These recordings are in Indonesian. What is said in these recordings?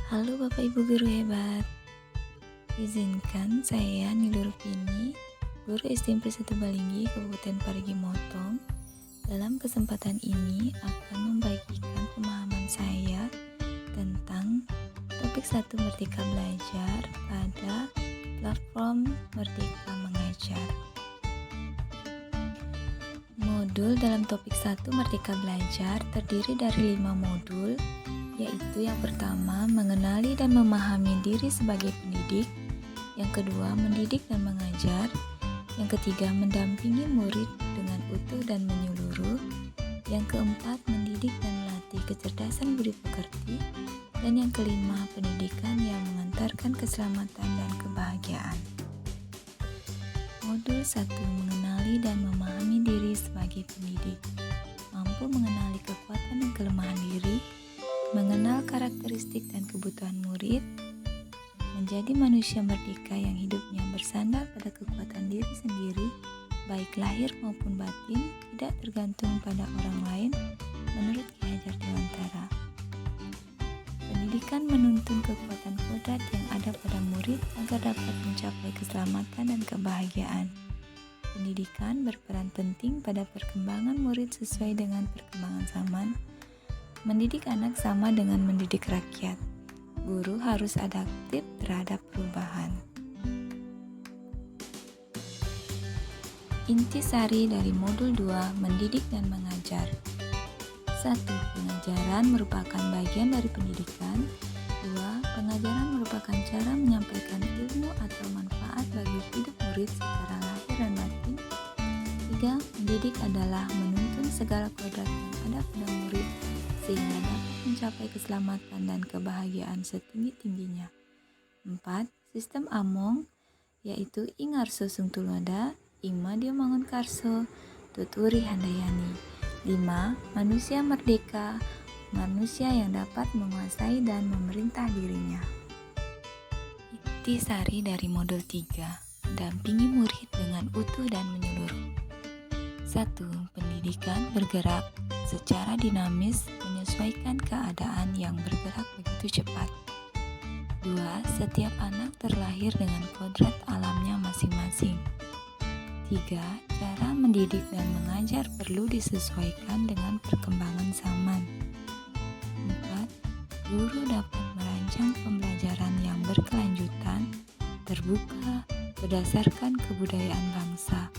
Halo Bapak Ibu Guru hebat, izinkan saya Nilur Rupini, Guru SD Negeri 1 Balinggi, Kabupaten Parigi Motong. Dalam kesempatan ini akan membagikan pemahaman saya tentang topik 1 Merdeka Belajar pada platform Merdeka Mengajar. Modul dalam topik 1 Merdeka Belajar terdiri dari 5 modul, yaitu yang pertama, mengenali dan memahami diri sebagai pendidik, yang kedua, mendidik dan mengajar, yang ketiga, mendampingi murid dengan utuh dan menyeluruh, yang keempat, mendidik dan melatih kecerdasan budi pekerti, dan yang kelima, pendidikan yang mengantarkan keselamatan dan kebahagiaan. Modul 1, mengenali dan memahami diri sebagai pendidik, mampu mengenali kekuatan dan kelemahan diri, mengenal karakteristik dan kebutuhan murid, menjadi manusia merdeka yang hidupnya bersandar pada kekuatan diri sendiri, baik lahir maupun batin, tidak tergantung pada orang lain, menurut Ki Hajar Dewantara. Pendidikan menuntun kekuatan kodrat yang ada pada murid agar dapat mencapai keselamatan dan kebahagiaan. Pendidikan berperan penting pada perkembangan murid sesuai dengan perkembangan zaman. Mendidik anak sama dengan mendidik rakyat. Guru harus adaptif terhadap perubahan. Intisari dari modul 2, mendidik dan mengajar. 1. Pengajaran merupakan bagian dari pendidikan. 2. Pengajaran merupakan cara menyampaikan ilmu atau manfaat bagi hidup murid secara lahir dan batin. 3. Mendidik adalah menuntun segala kodrat yang ada pada murid sehingga dapat mencapai keselamatan dan kebahagiaan setinggi-tingginya. 4. Sistem Among, yaitu Ing Arso Sung Tuloda, Ing Madya Mangunkarso, Tuturi Handayani. 5. Manusia merdeka, manusia yang dapat menguasai dan memerintah dirinya. Intisari dari modul 3, dampingi murid dengan utuh dan menyeluruh. 1. Pendidikan bergerak secara dinamis menyesuaikan keadaan yang bergerak begitu cepat. 2. Setiap anak terlahir dengan kodrat alamnya masing-masing. 3. Cara mendidik dan mengajar perlu disesuaikan dengan perkembangan zaman. 4. Guru dapat merancang pembelajaran yang berkelanjutan, terbuka, berdasarkan kebudayaan bangsa.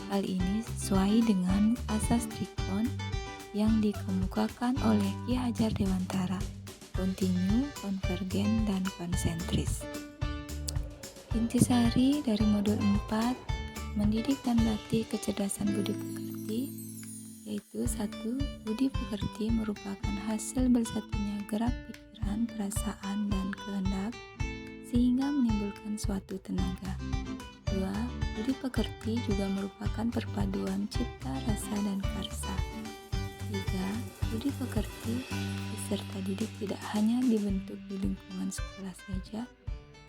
Hal ini sesuai dengan asas Trikon yang dikemukakan oleh Ki Hajar Dewantara, kontinu, konvergen, dan konsentris. Intisari dari modul 4, mendidik dan melatih kecerdasan budi pekerti, yaitu 1. Budi pekerti merupakan hasil bersatunya gerak pikiran, perasaan, dan kehendak sehingga menimbulkan suatu tenaga. 2. Budi pekerti juga merupakan perpaduan cipta, rasa, dan karsa. 3. Budi pekerti peserta didik tidak hanya dibentuk di lingkungan sekolah saja,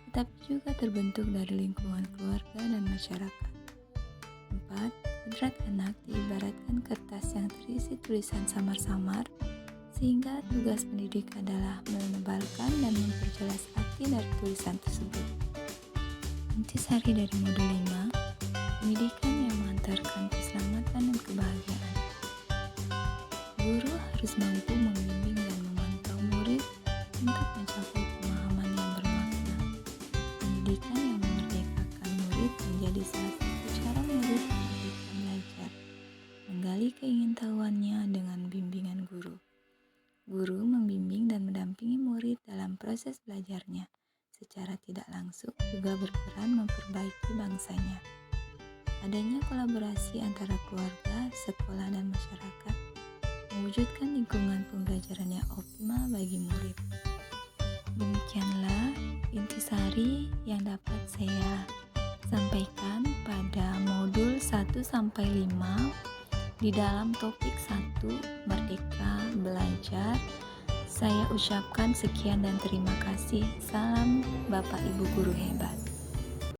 tetapi juga terbentuk dari lingkungan keluarga dan masyarakat. 4. Kodrat anak diibaratkan kertas yang terisi tulisan samar-samar, sehingga tugas pendidik adalah menebalkan dan memperjelas arti dari tulisan tersebut. Intisari dari modul 5, pendidikan yang mengantarkan keselamatan dan kebahagiaan. Guru harus mampu membimbing dan memantau murid untuk mencapai pemahaman yang bermakna. Pendidikan yang memerdekakan murid menjadi salah satu cara murid merdeka belajar, menggali keingintahuannya dengan bimbingan guru. Guru membimbing dan mendampingi murid dalam proses belajarnya. Secara tidak langsung juga berperan memperbaiki bangsanya. Adanya kolaborasi antara keluarga, sekolah, dan masyarakat mewujudkan lingkungan pembelajaran yang optimal bagi murid. Demikianlah intisari yang dapat saya sampaikan pada modul 1-5 di dalam topik 1 Merdeka Belajar. Saya ucapkan sekian dan terima kasih. Salam Bapak Ibu Guru hebat.